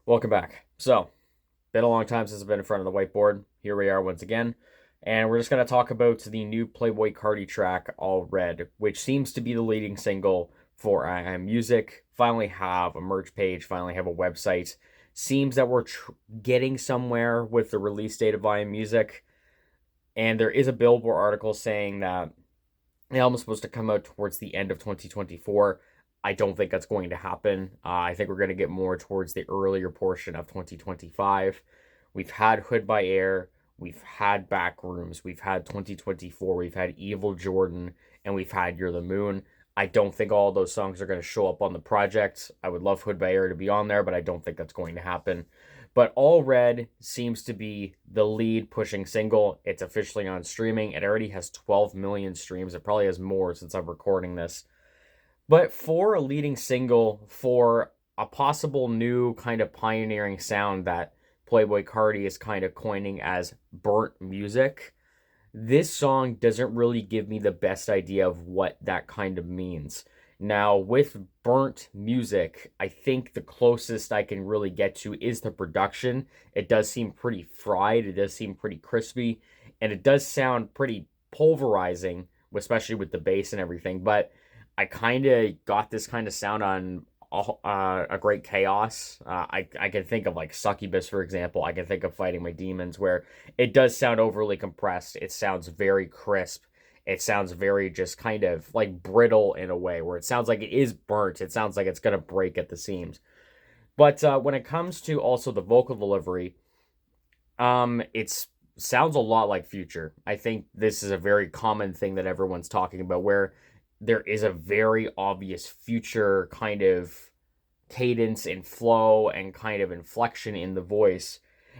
Welcome back. So, been a long time since I've been in front of the whiteboard. Here we are once again. And we're just going to talk about the new Playboi Carti track, All Red, which seems to be the leading single for Music. Finally have a merch page, finally have a website. Seems that we're getting somewhere with the release date of Music. And there is a Billboard article saying that the album's supposed to come out towards the end of 2024. I don't think that's going to happen. I think we're going to get more towards the earlier portion of 2025. We've had Hood by Air, we've had Backrooms, we've had 2024, we've had Evil Jordan, and we've had You're the Moon. I don't think all those songs are going to show up on the project. I would love Hood by Air to be on there, but I don't think that's going to happen. But All Red seems to be the lead pushing single. It's officially on streaming. It already has 12 million streams. It probably has more since I'm recording this. But for a leading single, for a possible new kind of pioneering sound that Playboi Carti is kind of coining as burnt music, this song doesn't really give me the best idea of what that kind of means. Now, with burnt music, I think the closest I can really get to is the production. It does seem pretty fried, it does seem pretty crispy, and it does sound pretty pulverizing, especially with the bass and everything. But I kind of got this kind of sound on a Great Chaos. I can think of like Succubus, for example. I can think of Fighting My Demons, where it does sound overly compressed. It sounds very crisp. It sounds very just kind of like brittle in a way, where it sounds like it is burnt. It sounds like it's going to break at the seams. But when it comes to also the vocal delivery, it's sounds a lot like Future. I think this is a very common thing that everyone's talking about, where there is a very obvious Future kind of cadence and flow and kind of inflection in the voice.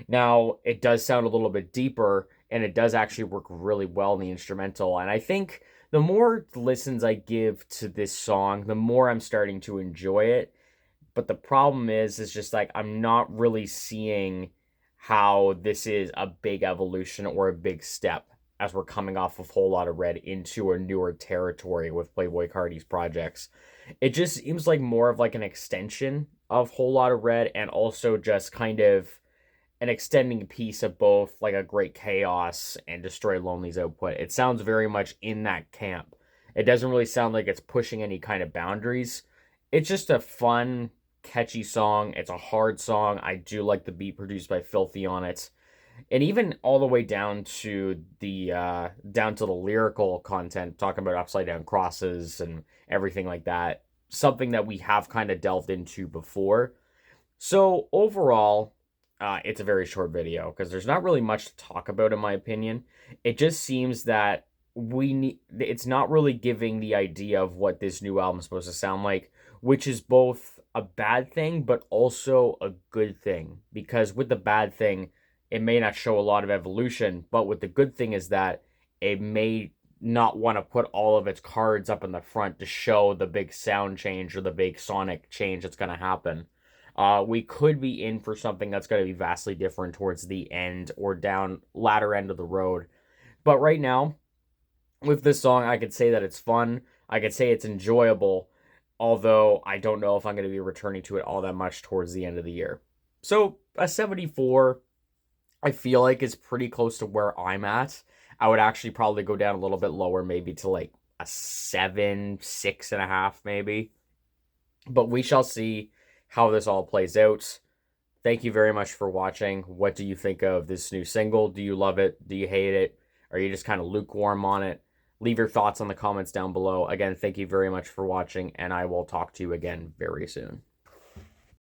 Now, it does sound a little bit deeper, and it does actually work really well in the instrumental. And I think the more listens I give to this song, the more I'm starting to enjoy it. But the problem is just like I'm not really seeing how this is a big evolution or a big step as we're coming off of Whole Lotta Red into a newer territory with Playboi Carti's projects. It just seems like more of like an extension of Whole Lotta Red, and also just kind of an extending piece of both like a Great Chaos and Destroy Lonely's output. It sounds very much in that camp. It doesn't really sound like it's pushing any kind of boundaries. It's just a fun, catchy song. It's a hard song. I do like the beat produced by Filthy on it. And even all the way down to the lyrical content, talking about upside down crosses and everything like that, something that we have kind of delved into before. So overall, it's a very short video because there's not really much to talk about, in my opinion. It just seems that it's not really giving the idea of what this new album is supposed to sound like, which is both a bad thing but also a good thing. Because with the bad thing, it may not show a lot of evolution, but with the good thing is that it may not want to put all of its cards up in the front to show the big sound change or the big sonic change that's going to happen. We could be in for something that's going to be vastly different towards the end or down latter end of the road. But right now, with this song, I could say that it's fun. I could say it's enjoyable, although I don't know if I'm going to be returning to it all that much towards the end of the year. So a 74, I feel like, is pretty close to where I'm at. I would actually probably go down a little bit lower, maybe to like a 7, 6.5, maybe. But we shall see how this all plays out. Thank you very much for watching. What do you think of this new single? Do you love it? Do you hate it? Are you just kind of lukewarm on it? Leave your thoughts on the comments down below. Again, thank you very much for watching, and I will talk to you again very soon.